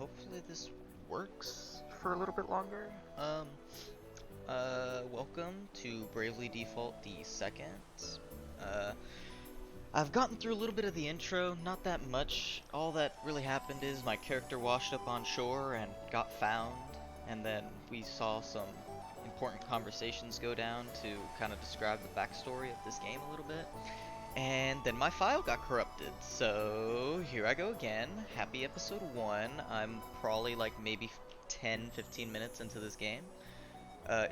hopefully this works for a little bit longer. Welcome to Bravely Default the second. I've gotten through a little bit of the intro, not that much. All that really happened is my character washed up on shore and got found, and then we saw some important conversations go down to kind of describe the backstory of this game a little bit. And then my file got corrupted, so here I go again. Happy episode 1. I'm probably like maybe 10-15 minutes into this game.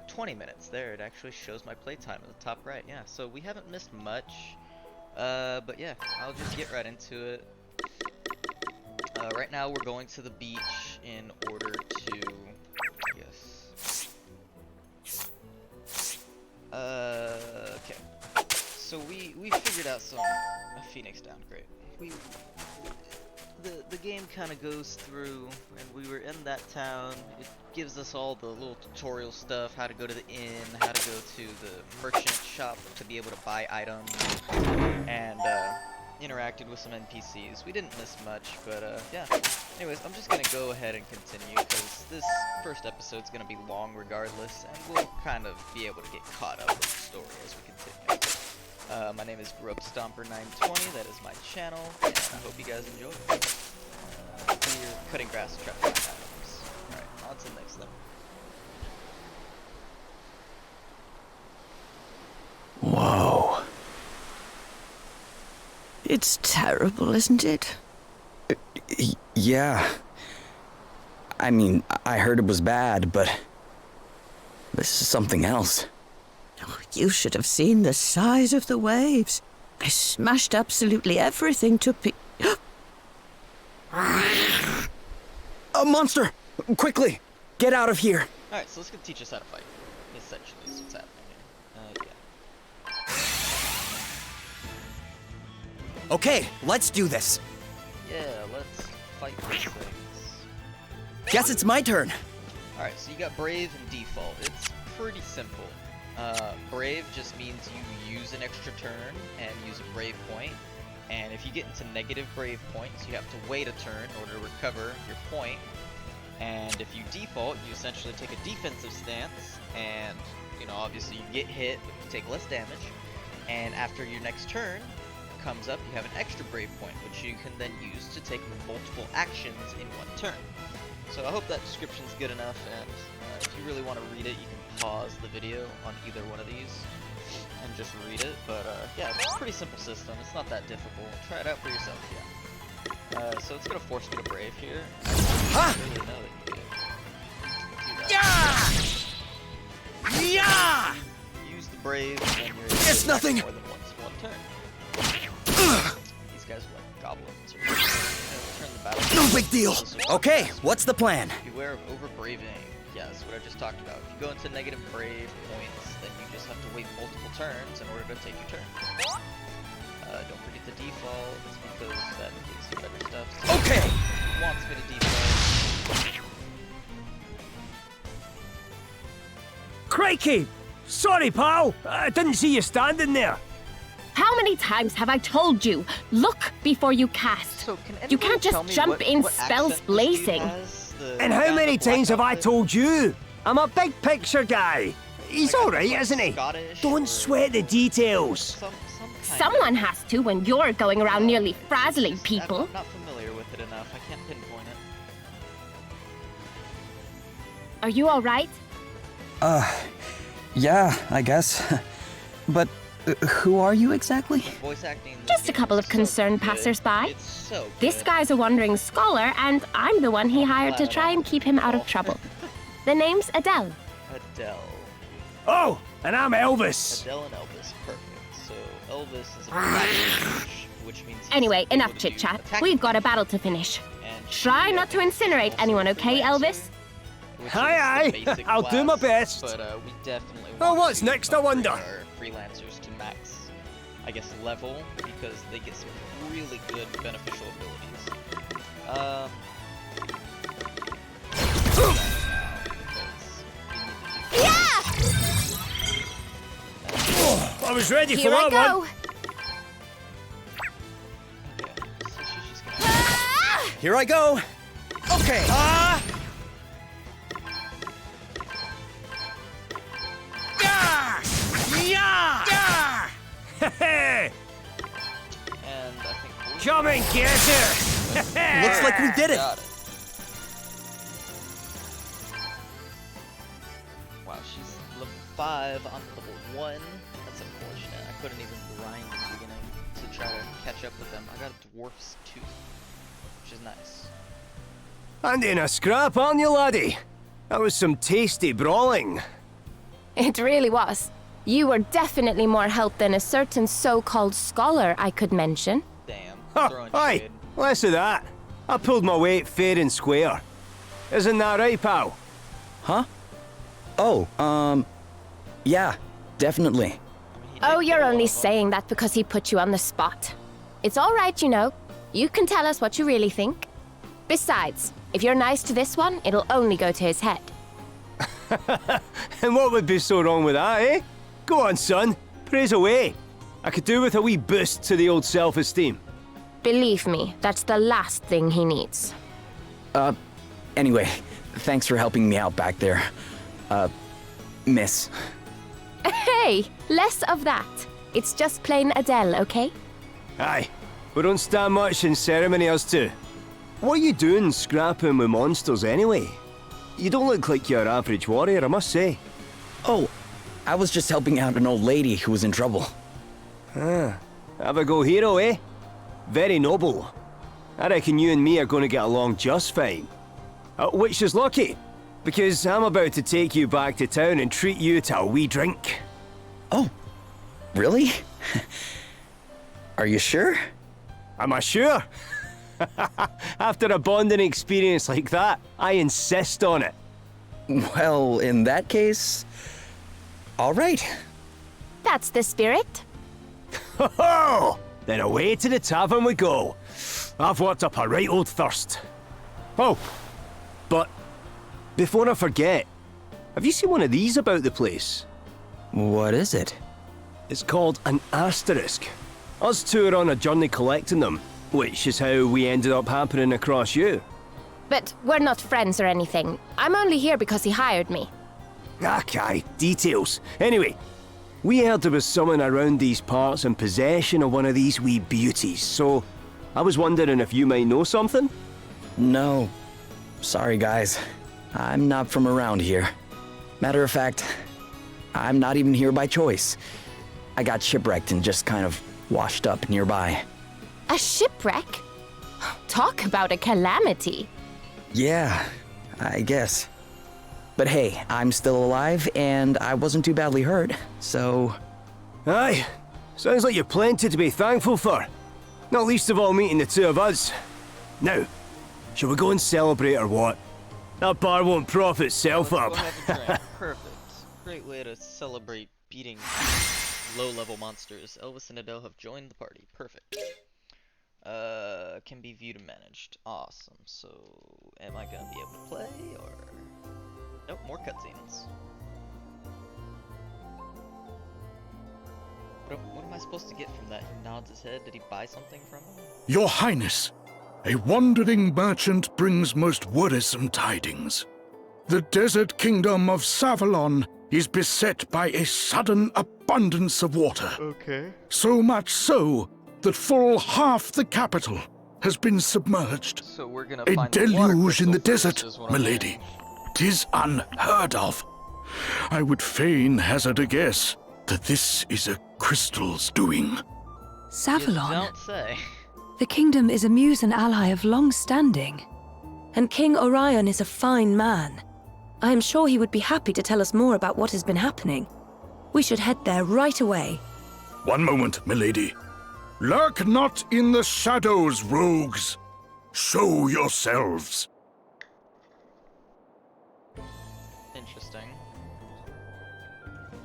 20 minutes, there, it actually shows my playtime at the top right, yeah. So we haven't missed much, but yeah, I'll just get right into it. Right now we're going to the beach in order to, okay. So we figured out a Phoenix down, great. The game kind of goes through, and we were in that town. It gives us all the little tutorial stuff, how to go to the inn, how to go to the merchant shop to be able to buy items, and interacted with some NPCs. We didn't miss much, but yeah. Anyways, I'm just gonna go ahead and continue, because this first episode's gonna be long regardless, and we'll kind of be able to get caught up with the story as we continue. My name is GrubStomper920, that is my channel, and I hope you guys enjoy. We're cutting grass to try to find items. Alright, on to the next level. Whoa. It's terrible, isn't it? Yeah. I mean, I heard it was bad, but this is something else. Oh, you should have seen the size of the waves. I smashed absolutely everything to A monster! Quickly! Get out of here! Alright, so it's gonna teach us how to fight. Essentially, is what's happening here. Yeah. Okay, let's do this. Yeah, let's fight these things. Guess it's my turn. Alright, so you got Brave and Default. It's pretty simple. Brave just means you use an extra turn and use a Brave point. And if you get into negative Brave points, you have to wait a turn in order to recover your point. And if you default, you essentially take a defensive stance, and, you know, obviously you get hit, but you take less damage. And after your next turn comes up, you have an extra Brave point, which you can then use to take multiple actions in one turn. So I hope that description's good enough, and if you really want to read it, you can pause the video on either one of these and just read it. But yeah, it's a pretty simple system. It's not that difficult. Try it out for yourself, yeah. So it's gonna force me to Brave here. I don't really know that you do. Yeah! Yeah! Use the Brave, and then you're It's nothing. more than once one turn. These guys are like goblins. Or turn the battle. No big deal. Okay, what's the plan? Beware of over-braving. Yeah, that's what I just talked about. If you go into negative Brave points, then you just have to wait multiple turns in order to take your turn. Don't forget the default, it's because that gives you better stuff. So Okay! it wants me to default. Crikey! Sorry, pal. I didn't see you standing there. How many times have I told you? Look before you cast. So can You can't tell just me jump in what spells accent this dude blazing. has? The And guy how in many the black times have I outfit? told you? I'm a big picture guy. He's Like, alright, like isn't he? Scottish Don't or- sweat the details. Some kind Someone has to when you're going around nearly frazzling people. I'm not familiar with it enough. I can't pinpoint it. Are you alright? Yeah, I guess. But who are you exactly? Voice acting. in this Just a game couple is of so concerned good. passersby. It's so This good. guy's a wandering scholar, and I'm the one he hired to try and keep him out of trouble. The name's Adele. Adele. Oh, and I'm Elvis. Adele and Elvis, perfect. So Elvis is a practice, which means he's Anyway, able enough to chit do chat. attack We've got a moves, battle to finish. and Try she, not to I think, incinerate is anyone, also a okay, freelancer, Elvis? which Aye, is the aye. basic I'll do my class, best. But we definitely Oh, want what's to next, I upgrade wonder? our freelancers to max, I guess, level, because they get some really good beneficial abilities. I was ready Here for I that go. one. Okay, so she's just gonna Here I go. Okay. Hey! And I think. Come and get her! Looks like we did it. Got it. Wow, she's level 5, I'm level 1. That's unfortunate. I couldn't even grind in the beginning to try to catch up with them. I got a dwarf's tooth, which is nice. And in a scrap, aren't you, laddie? That was some tasty brawling. It really was. You were definitely more help than a certain so-called scholar I could mention. Damn, Ha! throwing Aye, shade. less of that. I pulled my weight fair and square. Isn't that right, pal? Huh? Oh, yeah, definitely. I mean, he Oh, did you're kill only one of them. saying that because he put you on the spot. It's all right, you know. You can tell us what you really think. Besides, if you're nice to this one, it'll only go to his head. And what would be so wrong with that, eh? Go on, son. Praise away. I could do with a wee boost to the old self-esteem. Believe me, that's the last thing he needs. Anyway, thanks for helping me out back there. Miss. Hey, less of that. It's just plain Adele, okay? Aye, we don't stand much in ceremony, us two. What are you doing scrapping with monsters anyway? You don't look like your average warrior, I must say. Oh, I was just helping out an old lady who was in trouble. Have a go hero, eh? Very noble. I reckon you and me are going to get along just fine. Which is lucky, because I'm about to take you back to town and treat you to a wee drink. Oh, really? Are you sure? Am I sure? After a bonding experience like that, I insist on it. Well, in that case, all right. That's the spirit. Ho-ho! Then away to the tavern we go. I've worked up a right old thirst. Oh, but before I forget, have you seen one of these about the place? What is it? It's called an asterisk. Us two are on a journey collecting them, which is how we ended up happening across you. But we're not friends or anything. I'm only here because he hired me. Okay, details. Anyway, we heard there was someone around these parts in possession of one of these wee beauties, so I was wondering if you might know something? No. Sorry, guys. I'm not from around here. Matter of fact, I'm not even here by choice. I got shipwrecked and just kind of washed up nearby. A shipwreck? Talk about a calamity. Yeah, I guess. But hey, I'm still alive and I wasn't too badly hurt, so... Aye, sounds like you've plenty to be thankful for. Not least of all meeting the two of us. Now, shall we go and celebrate or what? That bar won't prop itself Let's up. go have a drink. Perfect. Great way to celebrate beating low-level monsters. Elvis and Adele have joined the party. Perfect. Can be viewed and managed. Awesome. So, am I gonna be able to play, or... Nope, more cutscenes. What am I supposed to get from that? He nods his head. Did he buy something from him? Your Highness, a wandering merchant brings most worrisome tidings. The desert kingdom of Savalon is beset by a sudden abundance of water. Okay. So much so that full half the capital has been submerged. So we're gonna A find the water deluge in the crystal first, desert, is what I'm milady. hearing. 'Tis unheard of. I would fain hazard a guess that this is a crystal's doing. You Savalon. don't say. The kingdom is a muse and ally of long standing. And King Orion is a fine man. I am sure he would be happy to tell us more about what has been happening. We should head there right away. One moment, milady. Lurk not in the shadows, rogues. Show yourselves. Interesting.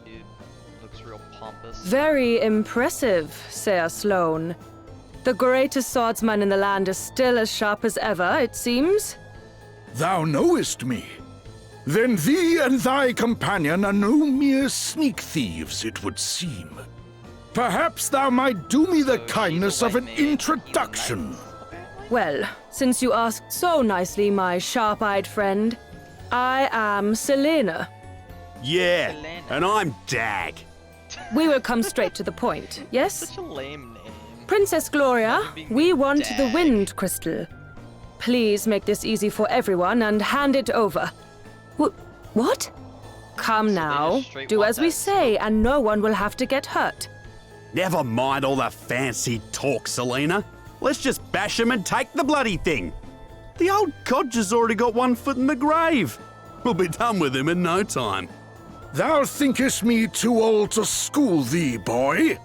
Dude looks real pompous. Very impressive, Sir Sloane. The greatest swordsman in the land is still as sharp as ever, it seems. Thou knowest me. Then thee and thy companion are no mere sneak thieves, it would seem. Perhaps thou might do me the So kindness she's a of an white maid, he's a introduction. knight, apparently? Well, since you asked so nicely, my sharp-eyed friend, I am Selena. Yeah, Selena. and I'm Dag. We will come straight to the point, yes? Such a lame name. Princess Gloria, Never being we named want the Dag. Wind Crystal. Please make this easy for everyone and hand it over. What? Come So they now, just straight do want as we that say and no one will have to get hurt. Never mind all the fancy talk, Selena. Let's just bash him and take the bloody thing. The old codger's already got one foot in the grave. We'll be done with him in no time. Thou thinkest me too old to school thee, boy?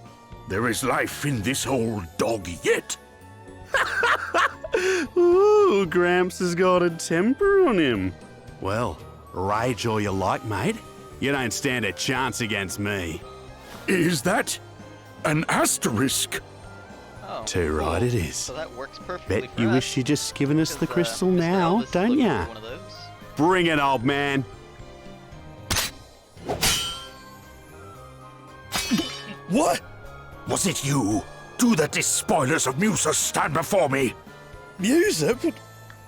There is life in this old dog yet. Ooh, Gramps has got a temper on him. Well, rage all you like, mate. You don't stand a chance against me. Is that an asterisk? Oh, Too right it is. So that works perfectly Bet for you us, wish you'd just given us the because, crystal Mr. now, Elvis is don't looking ya? for one of those. Bring it, old man. What? Was it you? Do the despoilers of Musa stand before me? Musa?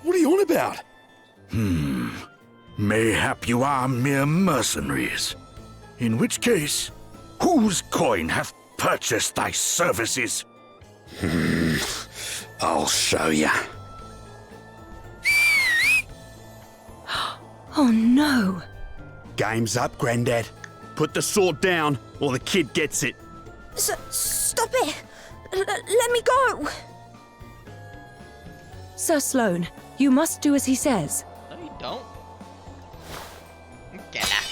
What are you on about? Mayhap you are mere mercenaries. In which case, whose coin hath purchased thy services? I'll show ya. Oh no. Game's up, Grandad. Put the sword down, or the kid gets it. Stop it! Let me go! Sir Sloane, you must do as he says. No, you don't. Get out.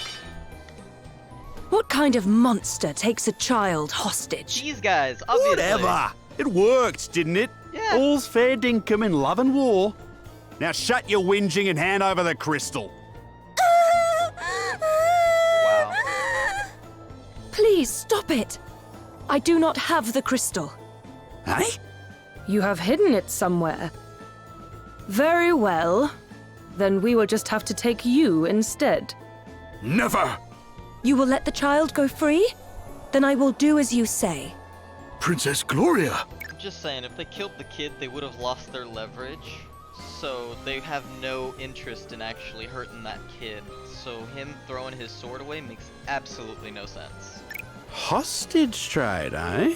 What kind of monster takes a child hostage? These guys, obviously. Whatever. It worked, didn't it? Yeah. All's fair dinkum in love and war. Now shut your whinging and hand over the crystal. Wow. Please stop it! I do not have the crystal. Hey? You have hidden it somewhere. Very well. Then we will just have to take you instead. Never! You will let the child go free? Then I will do as you say. Princess Gloria! I'm just saying, if they killed the kid, they would have lost their leverage. So they have no interest in actually hurting that kid. So him throwing his sword away makes absolutely no sense. Hostage trade, eh?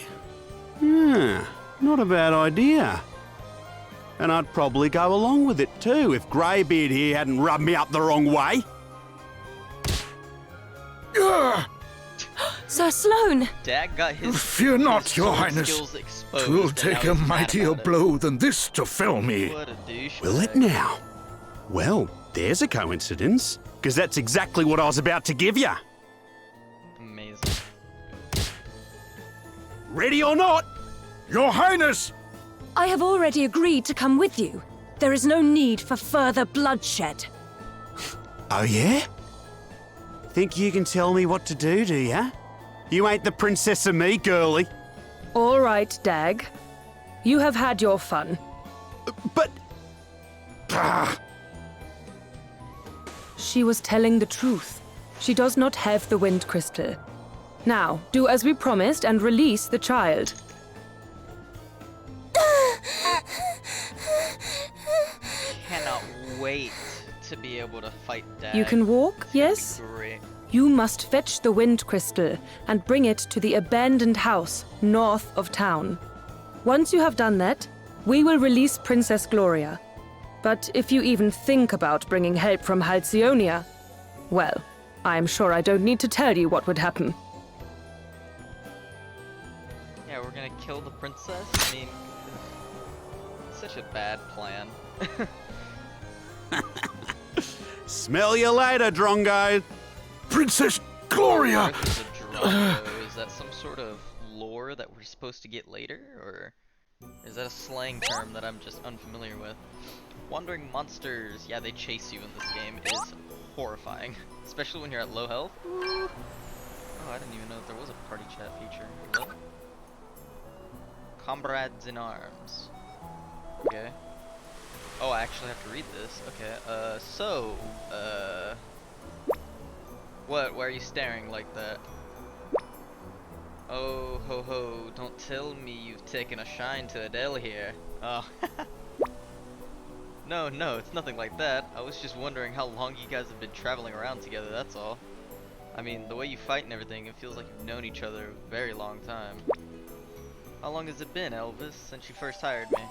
Not a bad idea. And I'd probably go along with it too if Greybeard here hadn't rubbed me up the wrong way. Ugh! Sir Sloane! Dag got his Fear not, his Your sword Highness. skills exposed, 'Twill and take now a he's mad mightier about it. blow than this to fell me. What a douche. Will it now? Well, there's a coincidence, because that's exactly what I was about to give you. Amazing. Ready or not? Your Highness! I have already agreed to come with you. There is no need for further bloodshed. Oh yeah? Think you can tell me what to do ya? You ain't the princess of me, girlie. All right, Dag. You have had your fun. But Ah, She was telling the truth. She does not have the wind crystal. Now, do as we promised and release the child. Cannot wait to be able to fight Dag. You can walk, It's gonna be yes? Great. You must fetch the wind crystal and bring it to the abandoned house north of town. Once you have done that, we will release Princess Gloria. But if you even think about bringing help from Halcyonia, well, I'm sure I don't need to tell you what would happen. Yeah, we're gonna kill the princess? I mean, it's such a bad plan. smell you later, Drongo. Princess Gloria! Earth is a Drongo. Is that some sort of lore that we're supposed to get later? Or is that a slang term that I'm just unfamiliar with? Wandering monsters, yeah, they chase you in this game. It is horrifying. Especially when you're at low health. Ooh. Oh, I didn't even know there was a party chat feature. What? Comrades in arms. Okay. Oh, I actually have to read this. Okay, what? Why are you staring like that? Oh, ho ho, don't tell me you've taken a shine to Adele here. Oh, No, it's nothing like that. I was just wondering how long you guys have been traveling around together, that's all. I mean, the way you fight and everything, it feels like you've known each other a very long time. How long has it been, Elvis, since you first hired me?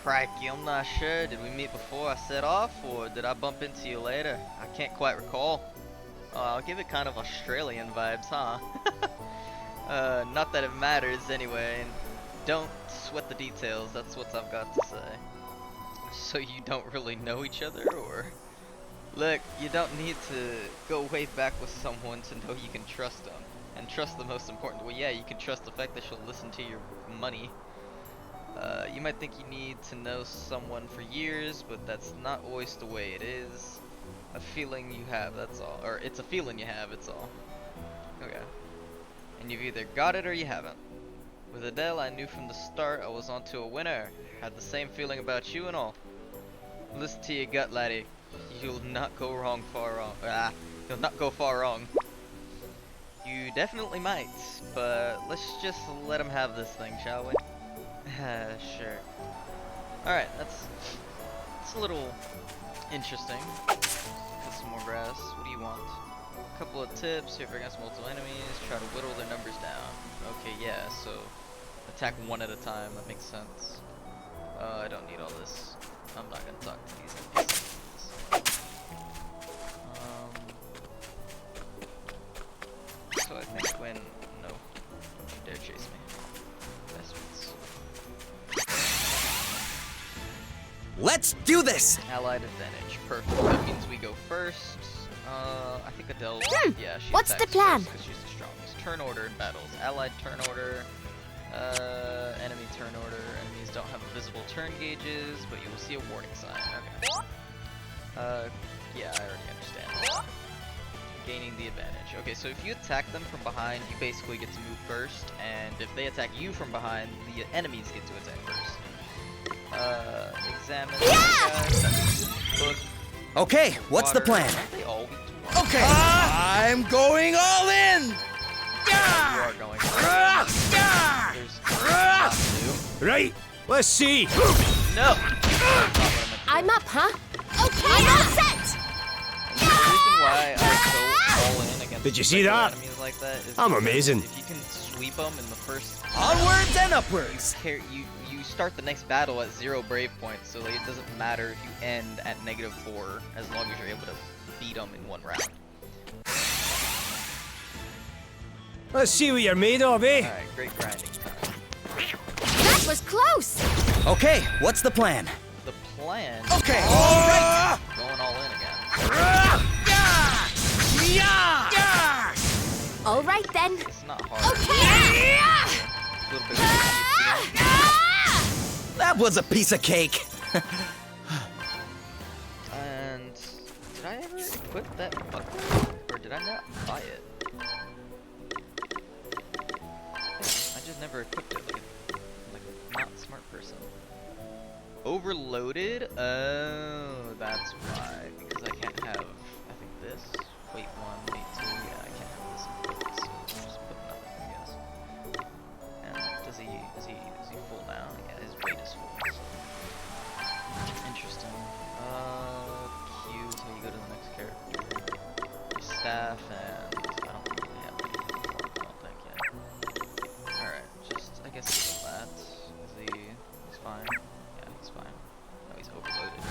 Crikey, I'm not sure. Did we meet before I set off, or did I bump into you later? I can't quite recall. I'll give it kind of Australian vibes, huh? Not that it matters anyway, and don't sweat the details, that's what I've got to say. So you don't really know each other, or? Look, you don't need to go way back with someone to know you can trust them. And trust the most important. Well, yeah, you can trust the fact that she'll listen to your money. You might think you need to know someone for years, but that's not always the way it is. A feeling you have, that's all. Or it's a feeling you have, it's all. Okay. And you've either got it or you haven't. With Adele, I knew from the start I was onto a winner. Had the same feeling about you and all. Listen to your gut, laddie. You'll not go far wrong. You'll not go far wrong. You definitely might, but let's just let him have this thing, shall we? Sure. Alright, that's a little interesting. Cut some more grass. What do you want? A couple of tips. If you're against multiple enemies, try to whittle their numbers down. Okay, yeah, so attack one at a time. That makes sense. I don't need all this. I'm not gonna talk to these NPCs. So I think when... No. Don't dare chase me. Bastards. Let's do this! Allied advantage. Perfect. That means we go first. I think Adele... Yeah, she What's the attacks plan? first 'cause she's the strongest. Turn order in battles. Allied turn order. Enemy turn order. Enemies don't have visible turn gauges, but you will see a warning sign. Okay. Yeah, I already understand. Gaining the advantage. Okay, so if you attack them from behind, you basically get to move first, and if they attack you from behind, the enemies get to attack first. Examine these guys. Look, Okay, what's the water. plan? Aren't they all weak to water? Okay, I'm going all in! You are going first. There's not to. Right, let's see. No! I'm up, huh? Okay, I'm all set! The reason why I'm so all in against Did you see regular that? enemies like that is I'm because amazing. If you can sweep them in the first Onwards and upwards! you start the next battle at 0 brave points, so like, it doesn't matter if you end at -4 as long as you're able to beat them in one round. Let's see what you're made of, eh? Alright, great grinding time. That was close! Okay, what's the plan? The plan Okay, alright! going all in again. All right then. It's not hard. Okay! A little bit of That was a piece of cake! And did I ever equip that buckle? Or did I not buy it? I just never equipped it like not a smart person. Overloaded? Oh, that's why. Because I can't have, I think this. Weight 1, weight 2. Yeah, I can't have this equipped, so just put nothing, I guess. And is he full now? Yeah, his weight is full. So. Interesting. Q is how you go to the next character. Your staff, and I don't really have anything for him, I don't think yet. Alright, just, I guess he's that. He's fine? Yeah, he's fine. No, he's overloaded.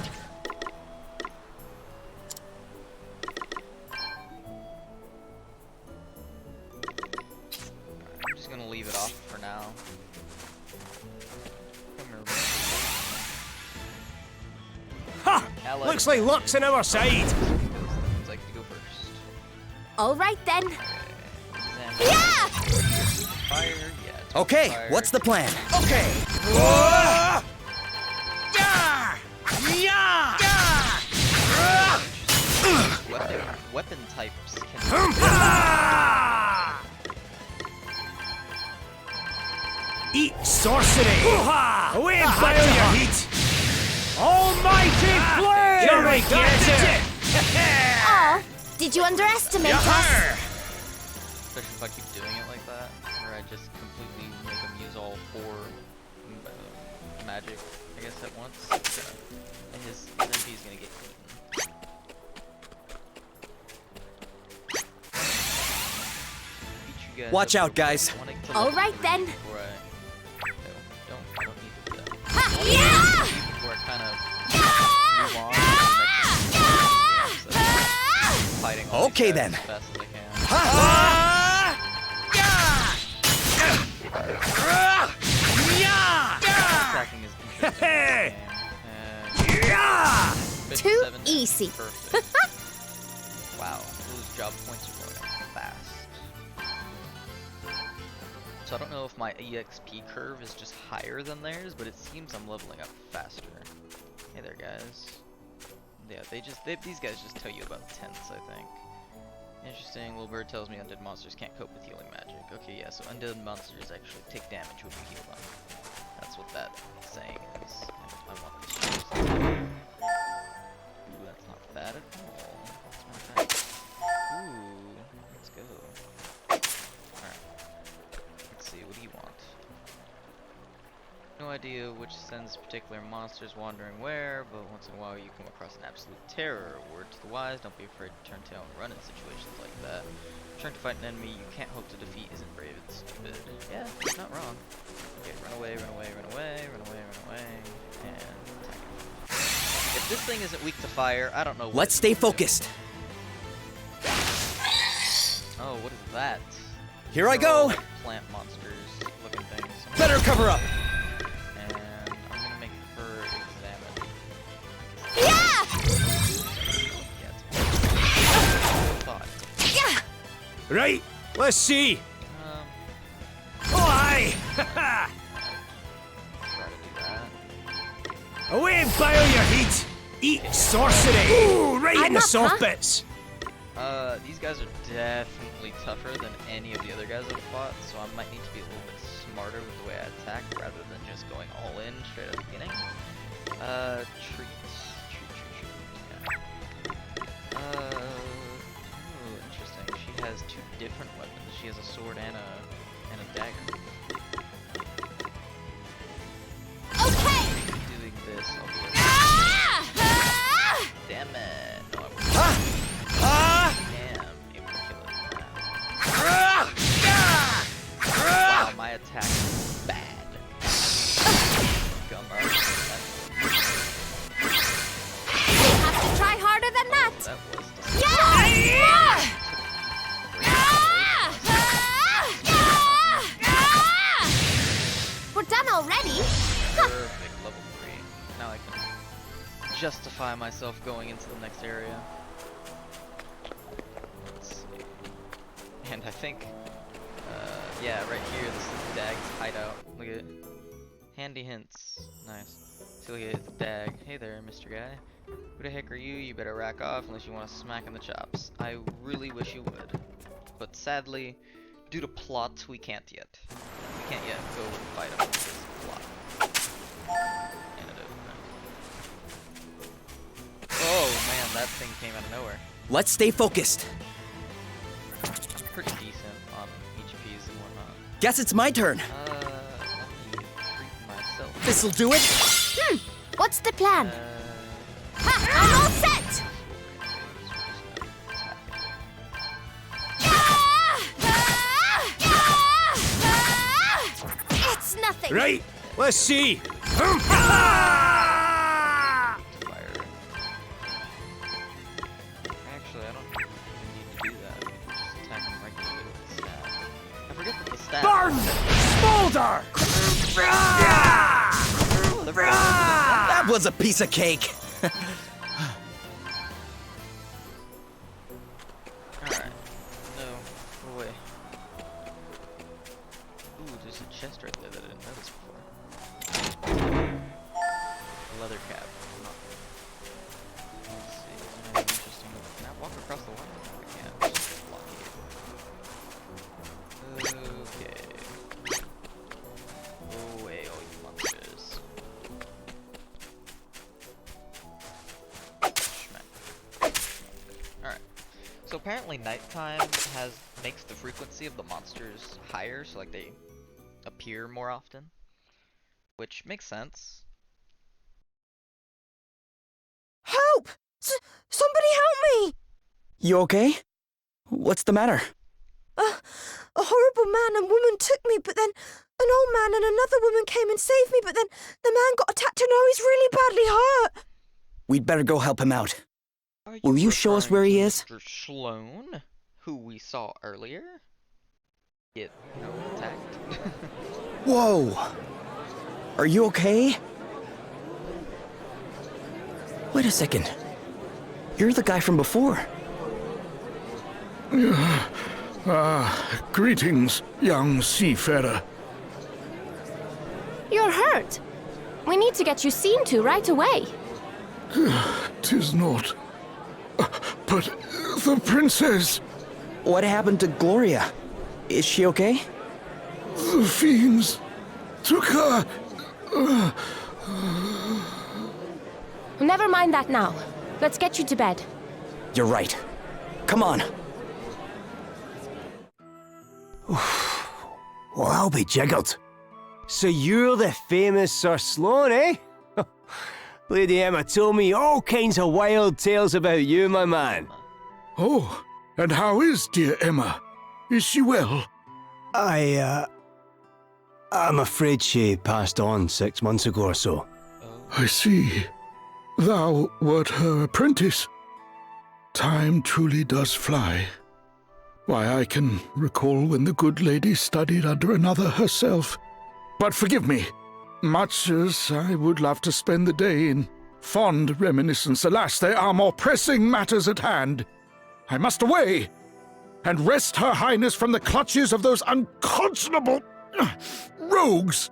I'm just gonna leave it off for now. Come here. Ha! Allied Looks like luck's on our side. I'd like to go first. All right then. Examine. Yeah! Fire, yeah. take Okay, fire. what's the plan? Okay! Weapon types can Eat sorcery! Away and fire your heat! Almighty flame! You're right, get it! Aw, did you underestimate us? especially if I keep doing it like that, where I just completely make them use all 4 magic I guess, at once. And his MP is gonna get eaten. Beat you guys Watch up out, guys. wanting to All level right, 3 then. before I... No, I don't need to do that. Ha! Yeah! Before I kind of move on to the next game, so fighting all these Okay, guys then. as fast as I can. Attacking is interesting in this game. And Too 57 easy. Perfect. Wow, those job points are going up fast. So I don't know if my EXP curve is just higher than theirs, but it seems I'm leveling up faster. Hey there, guys. Yeah, these guys just tell you about tents, I think. Interesting, little bird tells me undead monsters can't cope with healing magic. Okay, yeah, so undead monsters actually take damage when we heal them. That's what that saying is. And I want this shit. Ooh, that's not bad at all. That's not bad. Ooh, let's go. Alright. Let's see, what do you want? No idea which sends particular monsters wandering where, but once in a while you come across an absolute terror. Word to the wise, don't be afraid to turn tail and run in situations like that. Trying to fight an enemy you can't hope to defeat isn't brave, it's stupid. Yeah, he's not wrong. Okay, run away, run away, run away, run away, run away, and attack him. If this thing isn't weak to fire, I don't know what. Let's stay focused. Oh, what is that? Here I They're all, go. like, plant monsters looking things. Better cover up. And I'm gonna make her examine. Yeah! Thought. Right, let's see. Um, Oh, aye! try to do that. Away and bile your heat! Eat sorcery! Ooh, right in I'm the up, soft huh? bits! These guys are definitely tougher than any of the other guys I've fought, so I might need to be a little bit smarter with the way I attack rather than just going all in straight at the beginning. Treat. Yeah. Ooh, interesting. She has two different weapons. She has a sword and a dagger. Okay! Doing this, I'll be able to... Damn it! No, I won't. Damn, able to kill it now. Wow, my attack is bad. Gum up. You'll have to try harder than that! That was We're done already? perfect level 3. Now I can justify myself going into the next area. Let's see. And I think, yeah, right here, this is Dag's hideout. Look at it. Handy hints. Nice. So look at the Dag. Hey there, Mr. Guy. Who the heck are you? You better rack off unless you want to smack in the chops. I really wish you would. But sadly, due to plot, we can't yet. We can't yet go and fight him because of plot. And it oh man, that thing came out of nowhere. Let's stay focused. I'm pretty decent on HPs and whatnot. Guess it's my turn. Let me treat myself. This'll do it. What's the plan? Ha! I'm all set! It's nothing! Right, let's see. Fire. Actually, I don't even need to do that. I can just attack him regularly with the staff. I forget that the staff. Burn! Smolder! Oh, they're That was a piece of cake. Alright. No. Go away. Ooh, there's a chest right there that I didn't notice before. Leather cap. Huh. Let's see. Anything interesting? Can I walk across the water? I can't. It's just blocky. Okay. Go away, all you monsters. Schmack. Alright. So apparently nighttime makes the frequency of the monsters higher, so like they appear more often. Which makes sense. Somebody help me! You okay? What's the matter? A horrible man and woman took me, but then an old man and another woman came and saved me, but then the man got attacked and now he's really badly hurt. We'd better go help him out. Are Will you show us where referring he to is? Mr. Sloan, who we saw earlier, get, attacked? Whoa! Are you okay? Wait a second. You're the guy from before. Greetings, young seafarer. You're hurt. We need to get you seen to right away. 'Tis not. But the princess, What happened to Gloria? Is she okay? the fiends took her. Never mind that now. Let's get you to bed. You're right. Come on. Well, I'll be jiggered. So you're the famous Sir Sloan, eh? Lady Emma told me all kinds of wild tales about you, my man. Oh, and how is dear Emma? Is she well? I'm afraid she passed on 6 months ago or so. I see. Thou wert her apprentice. Time truly does fly. Why, I can recall when the good lady studied under another herself. But forgive me, much as I would love to spend the day in fond reminiscence, alas, there are more pressing matters at hand. I must away and wrest her highness from the clutches of those unconscionable rogues.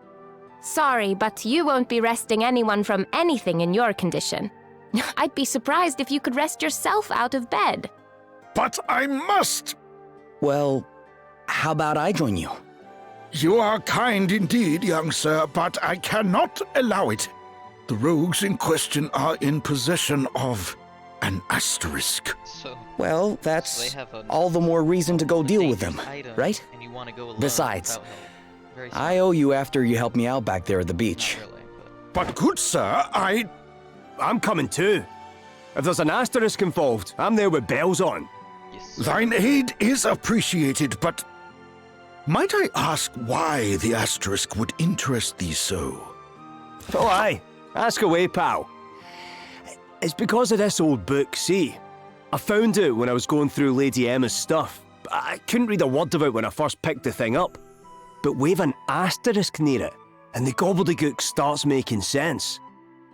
Sorry, but you won't be resting anyone from anything in your condition. I'd be surprised if you could rest yourself out of bed. But I must! Well, how about I join you? You are kind indeed, young sir, but I cannot allow it. The rogues in question are in possession of an asterisk. So, Well, they that's have a all the more reason to go deal with them, dangerous item, right? And you want to go alone Besides, without help. Very I owe you after you helped me out back there at the beach. Not really, But good sir, I'm coming too. If there's an asterisk involved, I'm there with bells on. yes. thine aid is appreciated, but might I ask why the asterisk would interest thee so? Oh, aye. Ask away, pal. It's because of this old book, see? I found it when I was going through Lady Emma's stuff. I couldn't read a word of it when I first picked the thing up. But wave an asterisk near it, and the gobbledygook starts making sense.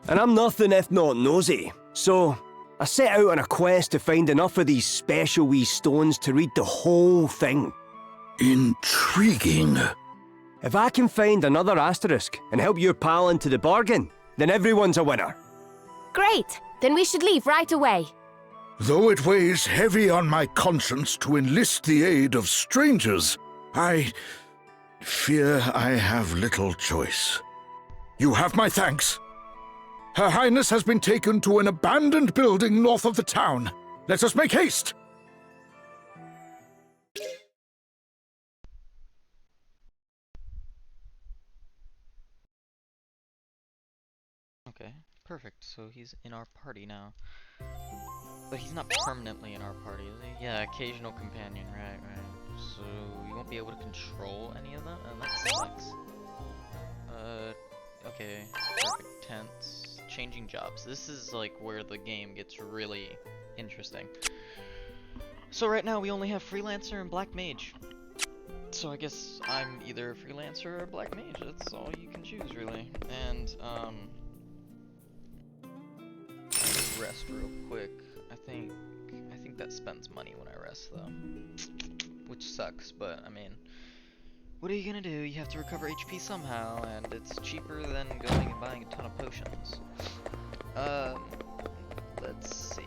And I'm nothing if not nosy, so I set out on a quest to find enough of these special wee stones to read the whole thing. Intriguing. If I can find another asterisk and help your pal into the bargain, then everyone's a winner. Great! Then we should leave right away. Though it weighs heavy on my conscience to enlist the aid of strangers, I fear I have little choice. You have my thanks. Her Highness has been taken to an abandoned building north of the town. Let us make haste. Okay, perfect. So he's in our party now. But he's not permanently in our party, is he? Yeah, occasional companion, right. So you won't be able to control any of them? And that sucks. Okay, perfect. Tents. Changing jobs. This is like where the game gets really interesting. So right now we only have freelancer and black mage. So I guess I'm either a freelancer or a black mage. That's all you can choose really. And rest real quick. I think that spends money when I rest though. Which sucks, but I mean, what are you gonna do? You have to recover HP somehow, and it's cheaper than going and buying a ton of potions. Let's see.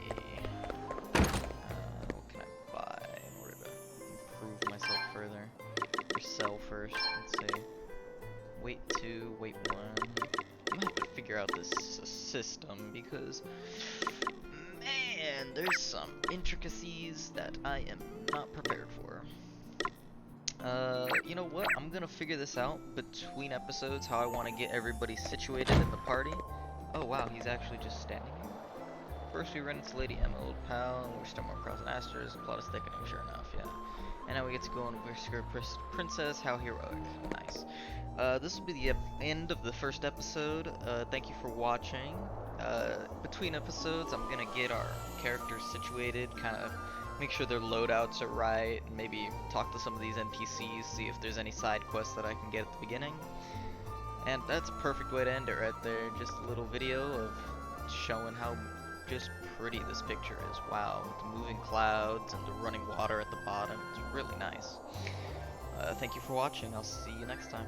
What can I buy in order to improve myself further? Or sell first, let's see. Weight 2, weight 1. I'm gonna have to figure out this system because, man, there's some intricacies that I am not prepared for. You know what? I'm gonna figure this out between episodes, how I want to get everybody situated in the party. Oh wow, he's actually just standing here. First we run into Lady Emma, old pal, and we're stumbled across an Asters, plot is thickening, sure enough, yeah. And now we get to go on Whisker Princess, how heroic. Nice. This will be the end of the first episode. Thank you for watching. Between episodes, I'm gonna get our characters situated, kind of make sure their loadouts are right, and maybe talk to some of these NPCs, see if there's any side quests that I can get at the beginning. And that's a perfect way to end it right there. Just a little video of showing how just pretty this picture is. Wow, with the moving clouds and the running water at the bottom. It's really nice. Thank you for watching. I'll see you next time.